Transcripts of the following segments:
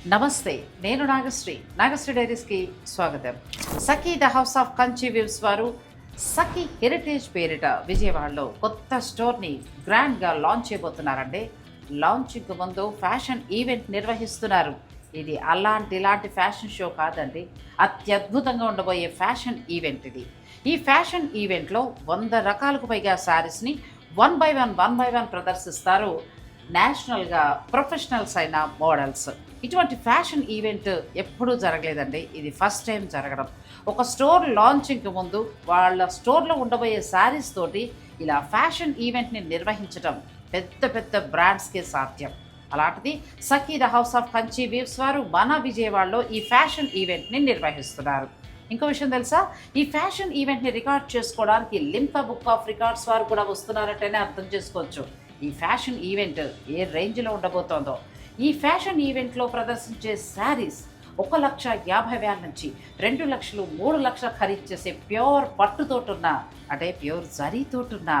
నమస్తే, నేను నాగశ్రీ డైరీస్కి స్వాగతం. Sakhi the house of Kanchi weaves వారు సఖీ హెరిటేజ్ పేరిట విజయవాడలో కొత్త స్టోర్ని గ్రాండ్గా లాంచ్ చేయబోతున్నారండి. లాంచింగ్కు ముందు ఫ్యాషన్ ఈవెంట్ నిర్వహిస్తున్నారు. ఇది ఇలాంటి ఫ్యాషన్ షో కాదండి, అత్యద్భుతంగా ఉండబోయే ఫ్యాషన్ ఈవెంట్ ఇది. ఈ ఫ్యాషన్ ఈవెంట్లో 100 రకాలకు పైగా శారీస్ని వన్ బై వన్ ప్రదర్శిస్తారు నేషనల్గా ప్రొఫెషనల్స్ అయిన మోడల్స్. ఇటువంటి ఫ్యాషన్ ఈవెంట్ ఎప్పుడూ జరగలేదండి, ఇది ఫస్ట్ టైం జరగడం. ఒక స్టోర్ లాంచింగ్కి ముందు వాళ్ళ స్టోర్లో ఉండబోయే శారీస్ తోటి ఇలా ఫ్యాషన్ ఈవెంట్ని నిర్వహించడం పెద్ద పెద్ద బ్రాండ్స్కే సాధ్యం. అలాంటిది Sakhi the house of Kanchi weaves వారు మన విజయవాడలో ఈ ఫ్యాషన్ ఈవెంట్ని నిర్వహిస్తున్నారు. ఇంకో విషయం తెలుసా, ఈ ఫ్యాషన్ ఈవెంట్ని రికార్డ్ చేసుకోవడానికి లిమ్కా బుక్ ఆఫ్ రికార్డ్స్ వారు కూడా వస్తున్నారంటేనే అర్థం చేసుకోవచ్చు ఈ ఫ్యాషన్ ఈవెంట్ ఏ రేంజ్లో ఉండబోతోందో. ఈ ఫ్యాషన్ ఈవెంట్లో ప్రదర్శించే శారీస్ 1,50,000 నుంచి 2 లక్షలు 3 లక్షలు ఖరీదు చేసే ప్యూర్ పట్టుతోటున్న అంటే ప్యూర్ జరీతోటున్న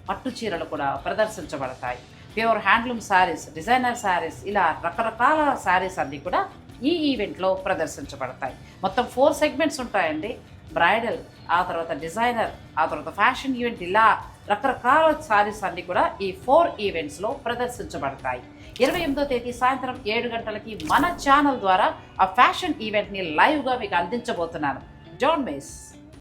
పట్టు చీరలు కూడా ప్రదర్శించబడతాయి. Pure handloom saris, designer saris, ఇలా రకరకాల శారీస్ అన్నీ కూడా ఈ ఈవెంట్లో ప్రదర్శించబడతాయి. మొత్తం 4 సెగ్మెంట్స్ ఉంటాయండి. బ్రైడల్, ఆ తర్వాత డిజైనర్, ఆ తర్వాత ఫ్యాషన్ ఈవెంట్, ఇలా రకరకాల శారీస్ అన్నీ కూడా ఈ 4 ఈవెంట్స్లో ప్రదర్శించబడతాయి. 28వ తేదీ సాయంత్రం 7 గంటలకి మన ఛానల్ ద్వారా ఆ ఫ్యాషన్ ఈవెంట్ని లైవ్గా మీకు అందించబోతున్నాను. Don't miss.